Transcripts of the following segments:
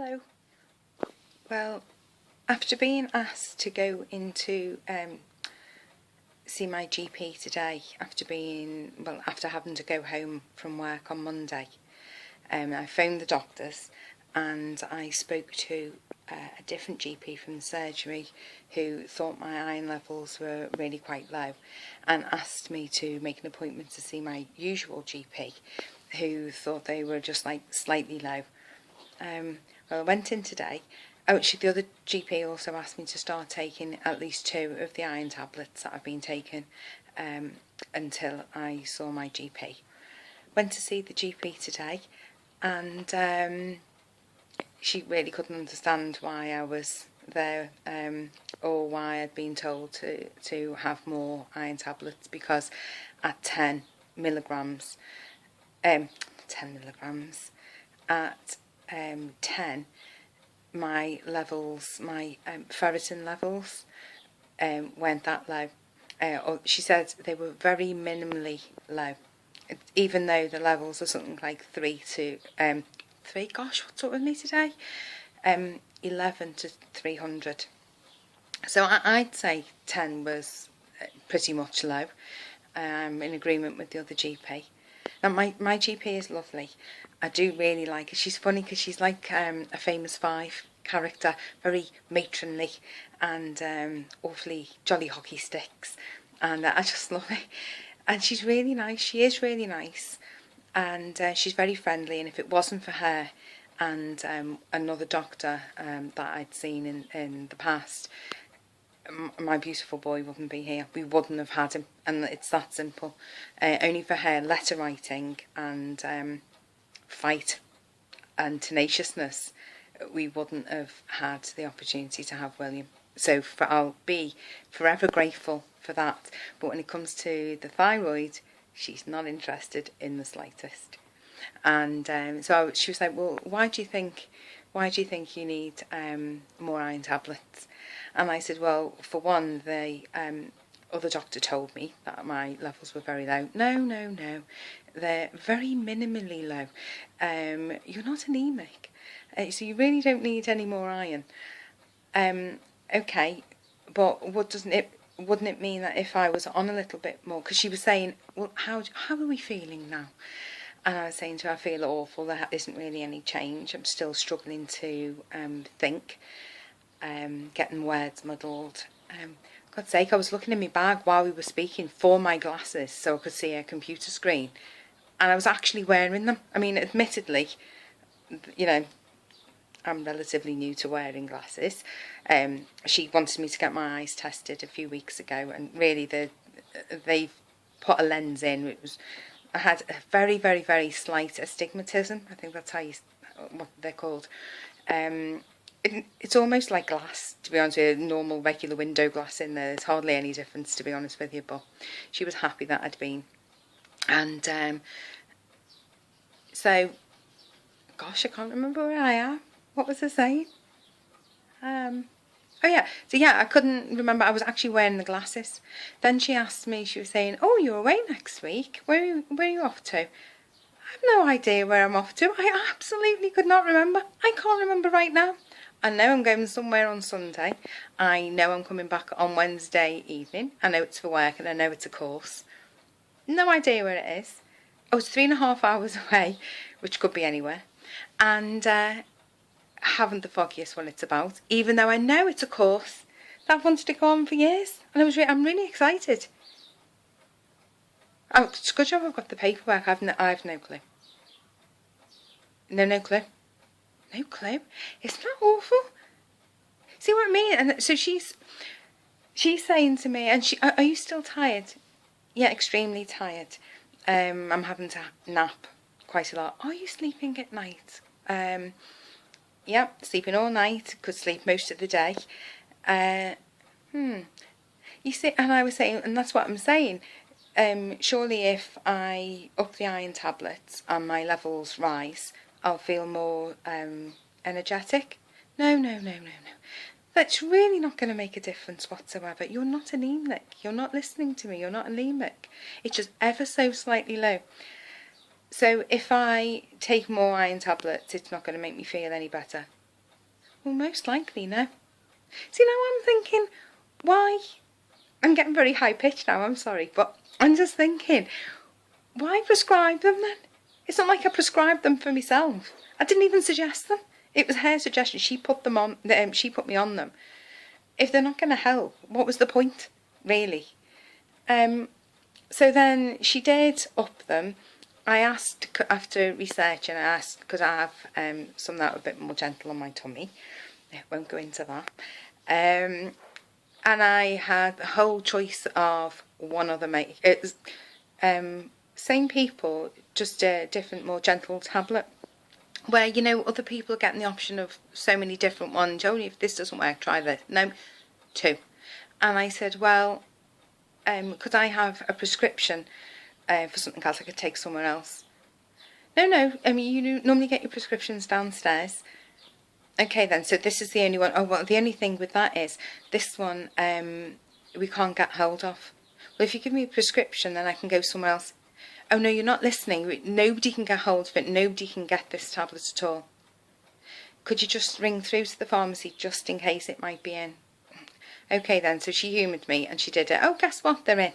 Hello. Well, after being asked to go into see my GP today, after having to go home from work on Monday, I phoned the doctors and I spoke to a different GP from the surgery who thought my iron levels were really quite low and asked me to make an appointment to see my usual GP who thought they were just like slightly low. Well, I went in today. Oh, actually, the other GP also asked me to start taking at least 2 of the iron tablets that I've been taking until I saw my GP. Went to see the GP today, and she really couldn't understand why I was there or why I'd been told to have more iron tablets, because at 10 milligrams, at 10, my levels, my ferritin levels weren't that low. She said they were very minimally low, even though the levels are something like 3 to 3. Gosh, what's up with me today? 11 to 300. So I'd say 10 was pretty much low. In agreement with the other GP. Now my GP is lovely. I do really like her. She's funny because she's like a Famous Five character, very matronly and awfully jolly hockey sticks, and I just love it. And she's really nice. She is really nice, and she's very friendly. And if it wasn't for her and another doctor that I'd seen in the past, my beautiful boy wouldn't be here. We wouldn't have had him, and it's that simple. Only for her letter writing and fight and tenaciousness, we wouldn't have had the opportunity to have William. So I'll be forever grateful for that. But when it comes to the thyroid, she's not interested in the slightest. And so she was like, well, why do you think you need more iron tablets? And I said, well, for one, the other doctor told me that my levels were very low. No, they're very minimally low. You're not anemic, so you really don't need any more iron. Okay, but wouldn't it mean that if I was on a little bit more? Because she was saying, well, how are we feeling now? And I was saying to her, I feel awful. There isn't really any change. I'm still struggling to think. Getting words muddled. God's sake, I was looking in my bag while we were speaking for my glasses so I could see a computer screen, and I was actually wearing them. I mean, admittedly, you know, I'm relatively new to wearing glasses. She wanted me to get my eyes tested a few weeks ago, and really they put a lens in. I had a very, very, very slight astigmatism. I think that's what they're called. It's almost like glass, to be honest with you, normal regular window glass in there. There's hardly any difference, to be honest with you, but she was happy that I'd been. And so, gosh, I can't remember where I am. What was I saying? Oh yeah, so yeah, I couldn't remember. I was actually wearing the glasses. Then she asked me, she was saying, oh, you're away next week. Where are you off to? I have no idea where I'm off to. I absolutely could not remember. I can't remember right now. I know I'm going somewhere on Sunday. I know I'm coming back on Wednesday evening. I know it's for work and I know it's a course. No idea where it is. I was 3.5 hours away, which could be anywhere. And haven't the foggiest what it's about, even though I know it's a course that I've wanted to go on for years. And I'm really excited. Oh, it's a good job I've got the paperwork. I've no clue. No clue. No clue. Isn't that awful? See what I mean? And so she's saying to me, and are you still tired? Yeah, extremely tired. I'm having to nap quite a lot. Are you sleeping at night? Yeah, sleeping all night. Could sleep most of the day. You see, and I was saying, and that's what I'm saying. Surely if I up the iron tablets and my levels rise, I'll feel more energetic. No. That's really not going to make a difference whatsoever. You're not anemic. You're not listening to me. You're not anemic. It's just ever so slightly low. So if I take more iron tablets, it's not going to make me feel any better. well, most likely no. See, now I'm thinking, why? I'm getting very high-pitched now, I'm sorry, but I'm just thinking, why prescribe them then? It's not like I prescribed them for myself. I didn't even suggest them. It was her suggestion. She put them on. She put me on them. If they're not going to help, what was the point, really? So then she did up them. I asked, after researching, I asked, because I have some that are a bit more gentle on my tummy. I won't go into that. And I had the whole choice of one other make. It was same people, just a different, more gentle tablet. Where, you know, other people are getting the option of so many different ones. Only if this doesn't work, try this. No, 2. And I said, well, could I have a prescription for something else I could take somewhere else? No, I mean, you normally get your prescriptions downstairs. Okay then, so this is the only one. Oh, well, the only thing with that is, this one we can't get hold of. Well, if you give me a prescription, then I can go somewhere else. Oh no, you're not listening. Nobody can get hold of it. Nobody can get this tablet at all. Could you just ring through to the pharmacy just in case it might be in? Okay then, so she humoured me and she did it. Oh, guess what? They're in.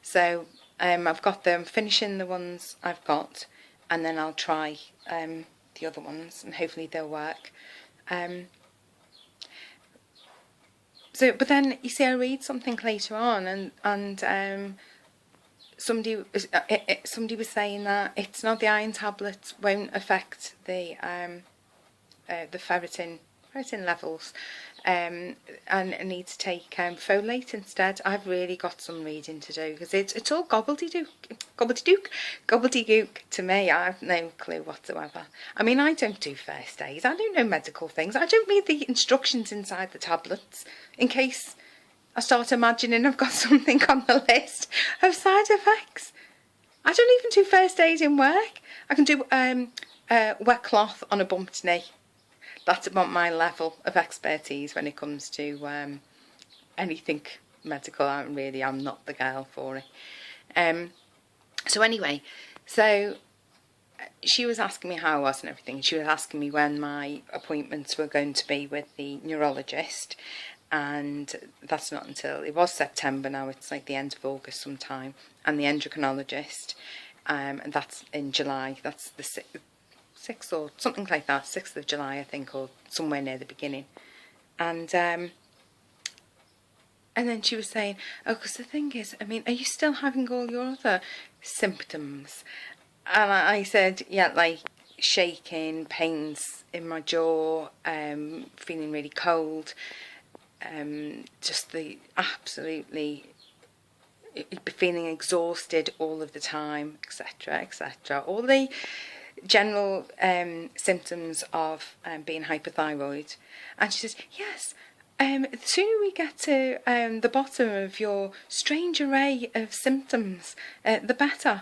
So I've got them, finishing the ones I've got, and then I'll try the other ones and hopefully they'll work. But then, you see, I read something later on and somebody was saying that it's not the iron tablets won't affect the ferritin levels, and need to take folate instead. I've really got some reading to do because it's all gobbledygook to me. I have no clue whatsoever. I mean, I don't do first aid. I don't know medical things. I don't read the instructions inside the tablets in case I start imagining I've got something on the list of side effects. I don't even do first aid in work. I can do wet cloth on a bumped knee. That's about my level of expertise when it comes to anything medical. I'm not the girl for it. So anyway, so she was asking me how I was and everything. She was asking me when my appointments were going to be with the neurologist. And that's not until, it was September now, it's like the end of August sometime, and the endocrinologist, and that's in July, that's the 6th or something like that, 6th of July I think, or somewhere near the beginning. And then she was saying, oh, because the thing is, I mean, are you still having all your other symptoms? And I said, yeah, like shaking, pains in my jaw, feeling really cold, just the absolutely feeling exhausted all of the time, etc, etc. All the general symptoms of being hypothyroid. And she says, yes, the sooner we get to the bottom of your strange array of symptoms, the better.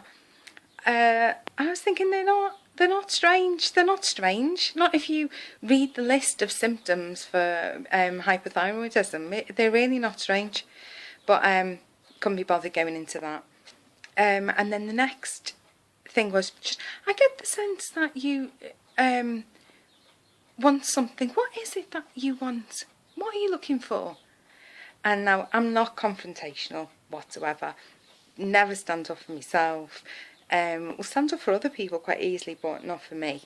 I was thinking, they're not strange. They're not strange. Not if you read the list of symptoms for hypothyroidism. They're really not strange. But couldn't be bothered going into that. And then the next thing was, I get the sense that you want something. What is it that you want? What are you looking for? And now, I'm not confrontational whatsoever. Never stand up for myself. Will stand up for other people quite easily, but not for me.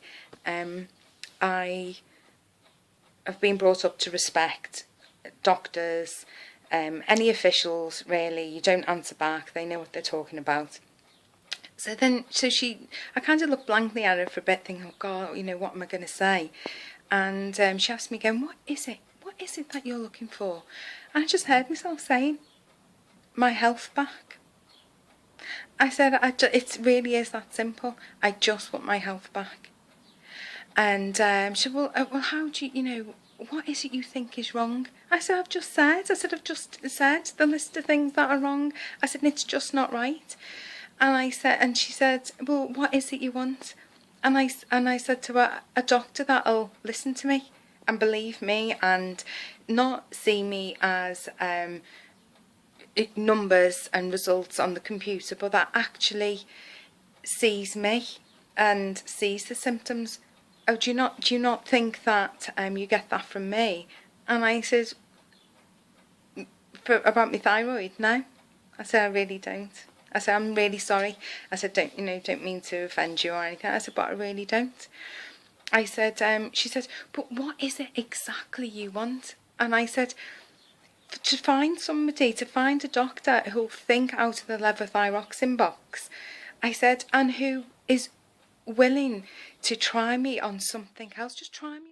I have been brought up to respect doctors, any officials really. You don't answer back, they know what they're talking about. So I kind of looked blankly at her for a bit, thinking, oh God, you know, what am I going to say? And she asked me again, what is it? What is it that you're looking for? And I just heard myself saying, my health back. I said, it really is that simple. I just want my health back. And she said, well, how do you know, what is it you think is wrong? I said, I've just said the list of things that are wrong. I said, it's just not right. And she said, well, what is it you want? And I said to her, a doctor that'll listen to me and believe me and not see me as numbers and results on the computer, but that actually sees me and sees the symptoms oh, do you not think that you get that from me? And I said, about my thyroid? No. I said, I really don't. I said, I'm really sorry. I said, don't mean to offend you or anything. I said, but I really don't. I said, she said, but what is it exactly you want? And I said, to find somebody, to find a doctor who'll think out of the levothyroxine box. I said, and who is willing to try me on something else. Just try me